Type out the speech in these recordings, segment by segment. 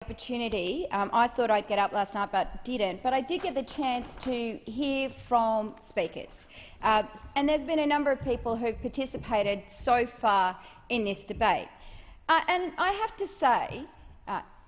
Opportunity. I thought I'd get up last night but didn't, but I did get the chance to hear from speakers. And there's been a number of people who've participated so far in this debate. And I have to say,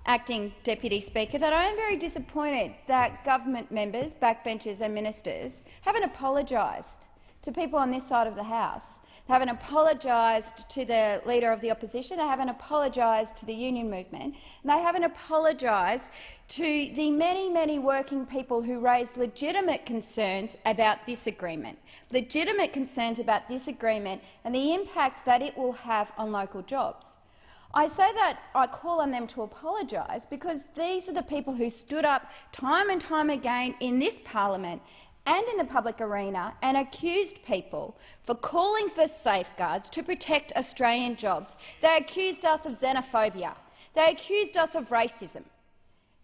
Acting Deputy Speaker, that I am very disappointed that government members, backbenchers and ministers haven't apologised to people on this side of the House. They haven't apologised to the Leader of the Opposition, they haven't apologised to the union movement, and they haven't apologised to the many, many working people who raised legitimate concerns about this agreement, and the impact that it will have on local jobs. I say that I call on them to apologise because these are the people who stood up time and time again in this parliament and in the public arena and accused people for calling for safeguards to protect Australian jobs. They accused us of xenophobia. They accused us of racism.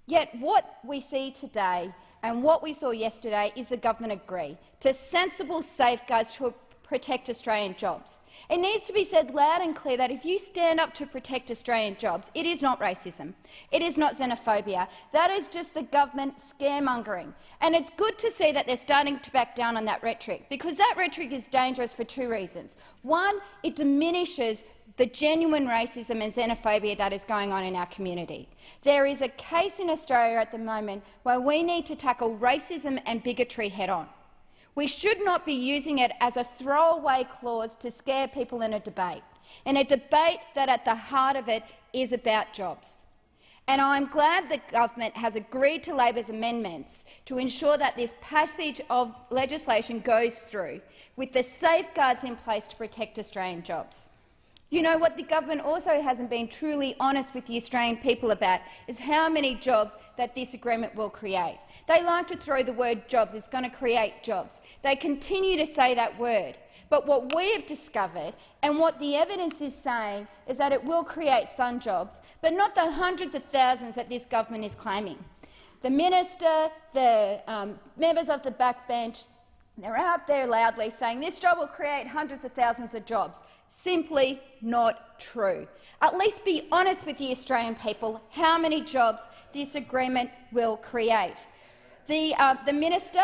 Yet what we see today and what we saw yesterday is the government agree to sensible safeguards to protect Australian jobs. It needs to be said loud and clear that if you stand up to protect Australian jobs, it is not racism, it is not xenophobia. That is just the government scaremongering. And it's good to see that they're starting to back down on that rhetoric, because that rhetoric is dangerous for two reasons. One, it diminishes the genuine racism and xenophobia that is going on in our community. There is a case in Australia at the moment where we need to tackle racism and bigotry head-on. We should not be using it as a throwaway clause to scare people in a debate that at the heart of it is about jobs. And I'm glad the government has agreed to Labor's amendments to ensure that this passage of legislation goes through, with the safeguards in place to protect Australian jobs. You know what the government also hasn't been truly honest with the Australian people about is how many jobs that this agreement will create. They like to throw the word jobs. It's going to create jobs. They continue to say that word. But what we have discovered and what the evidence is saying is that it will create some jobs, but not the hundreds of thousands that this government is claiming. The minister, the members of the backbench, they're out there loudly saying this job will create hundreds of thousands of jobs. Simply not true. At least be honest with the Australian people how many jobs this agreement will create. The minister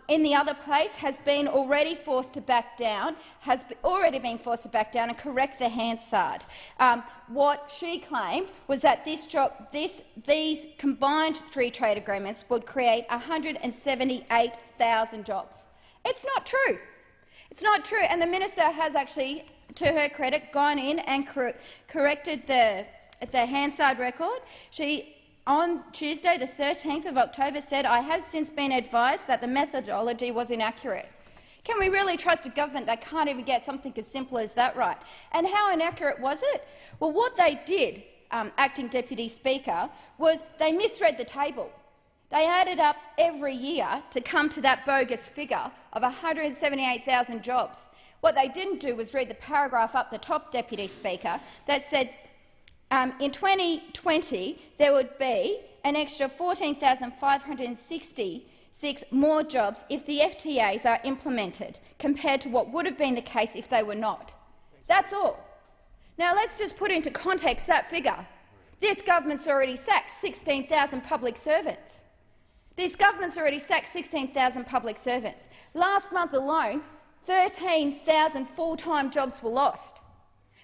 in the other place has been already forced to back down, and correct the Hansard. What she claimed was that these combined three trade agreements would create 178,000 jobs. It's not true. It's not true, and the minister has actually, to her credit, gone in and corrected the Hansard record. She, on Tuesday, the 13th of October, said, "I have since been advised that the methodology was inaccurate." Can we really trust a government that can't even get something as simple as that right? And how inaccurate was it? Well, what they did, Acting Deputy Speaker, was they misread the table. They added up every year to come to that bogus figure of 178,000 jobs. What they didn't do was read the paragraph up the top, Deputy Speaker, that said in 2020 there would be an extra 14,566 more jobs if the FTAs are implemented, compared to what would have been the case if they were not. That's all. Now let's just put into context that figure. This government's already sacked 16,000 public servants. This government's already sacked 16,000 public servants. Last month alone, 13,000 full-time jobs were lost.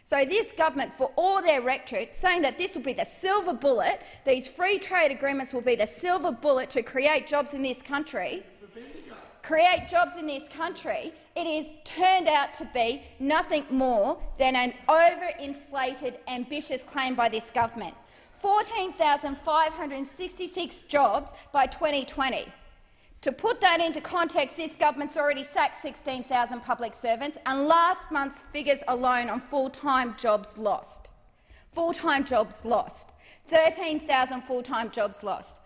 So this government, for all their rhetoric, saying that this will be the silver bullet, these free trade agreements will be the silver bullet to create jobs in this country, it is turned out to be nothing more than an overinflated, ambitious claim by this government. 14,566 jobs by 2020. To put that into context, this government's already sacked 16,000 public servants, and last month's figures alone on full-time jobs lost. 13,000 full-time jobs lost.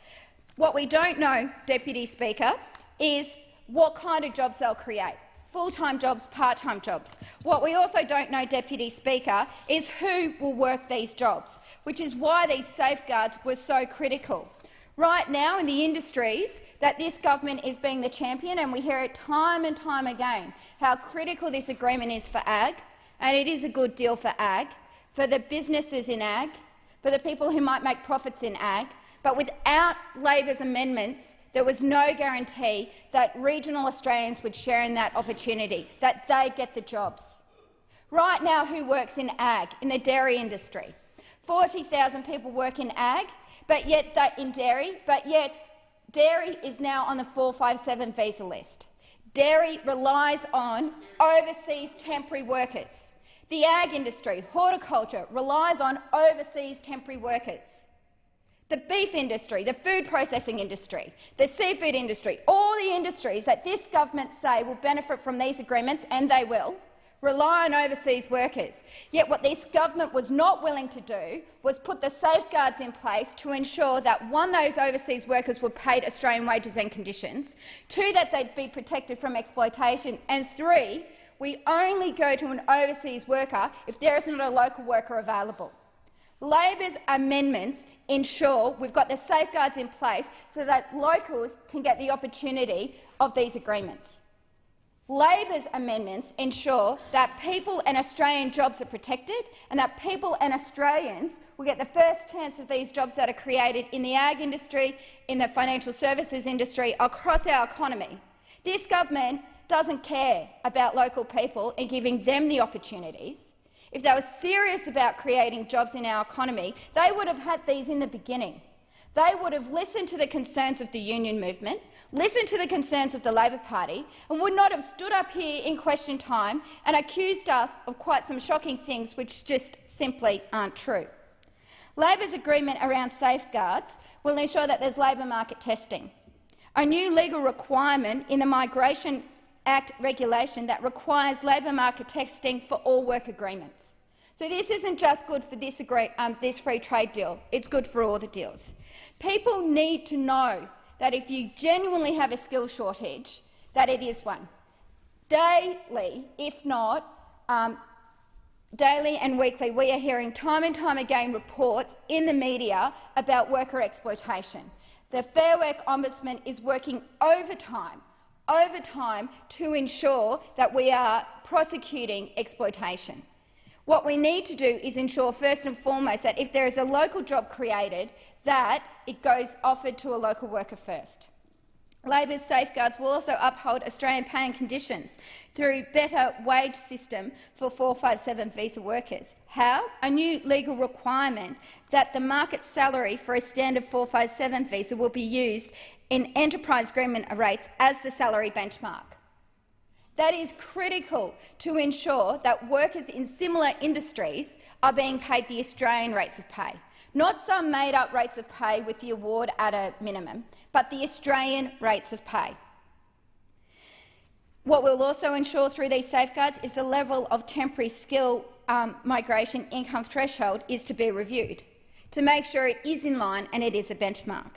What we don't know, Deputy Speaker, is what kind of jobs they'll create. Full-time jobs, part-time jobs. What we also don't know, Deputy Speaker, is who will work these jobs, which is why these safeguards were so critical. Right now, in the industries that this government is being the champion, and we hear it time and time again, how critical this agreement is for ag, and it is a good deal for ag, for the businesses in ag, for the people who might make profits in ag, but without Labor's amendments, there was no guarantee that regional Australians would share in that opportunity, that they'd get the jobs. Right now, who works in ag, in the dairy industry? 40,000 people work in ag, but yet dairy is now on the 457 visa list. Dairy relies on overseas temporary workers. The ag industry, horticulture, relies on overseas temporary workers. The beef industry, the food processing industry, the seafood industry, all the industries that this government say will benefit from these agreements, and they will, rely on overseas workers. Yet what this government was not willing to do was put the safeguards in place to ensure that, one, those overseas workers were paid Australian wages and conditions, two, that they'd be protected from exploitation, and three, we only go to an overseas worker if there is not a local worker available. Labor's amendments ensure we've got the safeguards in place so that locals can get the opportunity of these agreements. Labor's amendments ensure that people and Australian jobs are protected and that people and Australians will get the first chance of these jobs that are created in the ag industry, in the financial services industry, across our economy. This government doesn't care about local people and giving them the opportunities. If they were serious about creating jobs in our economy, they would have had these in the beginning. They would have listened to the concerns of the union movement, listened to the concerns of the Labor Party, and would not have stood up here in question time and accused us of quite some shocking things which just simply aren't true. Labor's agreement around safeguards will ensure that there's labour market testing, a new legal requirement in the Migration Act regulation that requires labour market testing for all work agreements. So this isn't just good for this free trade deal, it's good for all the deals. People need to know that if you genuinely have a skill shortage, that it is one. Daily, if not daily and weekly, we are hearing time and time again reports in the media about worker exploitation. The Fair Work Ombudsman is working overtime to ensure that we are prosecuting exploitation. What we need to do is ensure, first and foremost, that if there is a local job created, that it goes offered to a local worker first. Labor's safeguards will also uphold Australian pay and conditions through better wage system for 457 visa workers. How? A new legal requirement that the market salary for a standard 457 visa will be used in enterprise agreement rates as the salary benchmark. That is critical to ensure that workers in similar industries are being paid the Australian rates of pay, not some made-up rates of pay with the award at a minimum, but the Australian rates of pay. What we'll also ensure through these safeguards is the level of temporary skill migration income threshold is to be reviewed to make sure it is in line and it is a benchmark.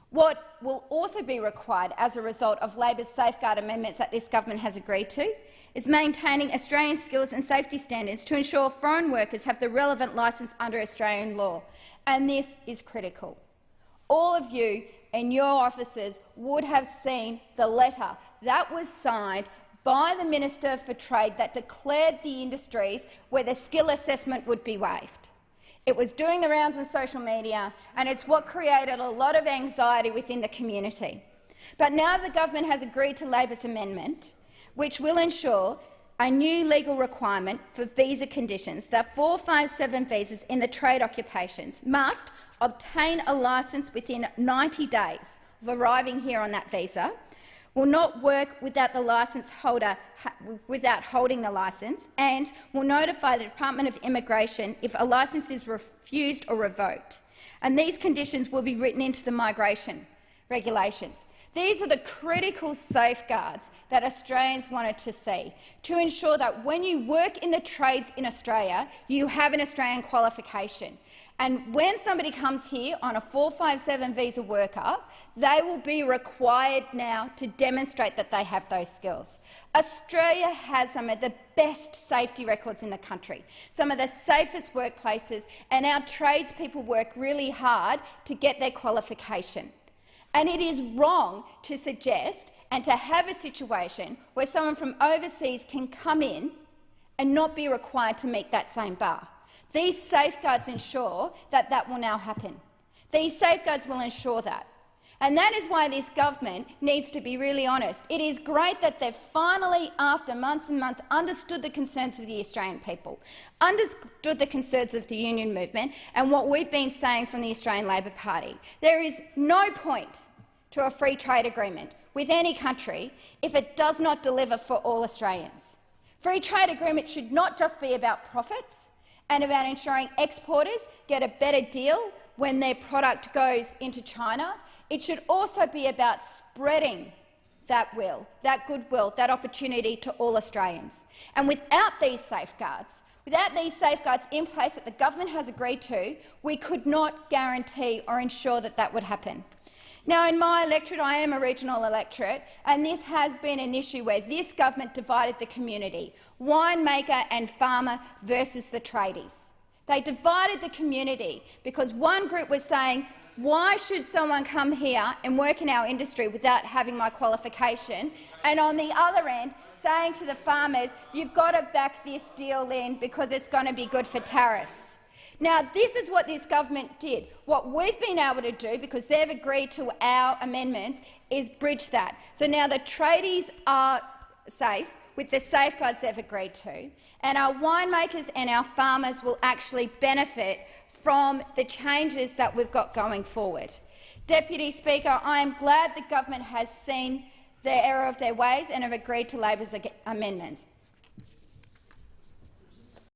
What will also be required as a result of Labor's safeguard amendments that this government has agreed to is maintaining Australian skills and safety standards to ensure foreign workers have the relevant licence under Australian law, and this is critical. All of you and your officers would have seen the letter that was signed by the Minister for Trade that declared the industries where the skill assessment would be waived. It was doing the rounds on social media, and it's what created a lot of anxiety within the community. But now the government has agreed to Labor's amendment, which will ensure a new legal requirement for visa conditions that 457 visas in the trade occupations must obtain a licence within 90 days of arriving here on that visa, will not work without the licence holder without holding the licence, and will notify the Department of Immigration if a licence is refused or revoked. And these conditions will be written into the migration regulations. These are the critical safeguards that Australians wanted to see, to ensure that when you work in the trades in Australia, you have an Australian qualification. And when somebody comes here on a 457 visa worker, they will be required now to demonstrate that they have those skills. Australia has some of the best safety records in the country, some of the safest workplaces, and our tradespeople work really hard to get their qualification. And it is wrong to suggest and to have a situation where someone from overseas can come in and not be required to meet that same bar. These safeguards ensure that that will now happen. These safeguards will ensure that. And that is why this government needs to be really honest. It is great that they've finally, after months and months, understood the concerns of the Australian people, understood the concerns of the union movement and what we've been saying from the Australian Labor Party. There is no point to a free trade agreement with any country if it does not deliver for all Australians. Free trade agreements should not just be about profits and about ensuring exporters get a better deal when their product goes into China. It should also be about spreading that goodwill, that opportunity to all Australians. And without these safeguards in place that the government has agreed to, we could not guarantee or ensure that that would happen. Now, in my electorate, I am a regional electorate, and this has been an issue where this government divided the community, winemaker and farmer versus the tradies. They divided the community because one group was saying, why should someone come here and work in our industry without having my qualification? And on the other end, saying to the farmers, you've got to back this deal in because it's going to be good for tariffs. Now, this is what this government did. What we've been able to do, because they've agreed to our amendments, is bridge that. So now the tradies are safe with the safeguards they've agreed to, and our winemakers and our farmers will actually benefit from the changes that we've got going forward. Deputy Speaker, I am glad the government has seen the error of their ways and have agreed to Labor's amendments.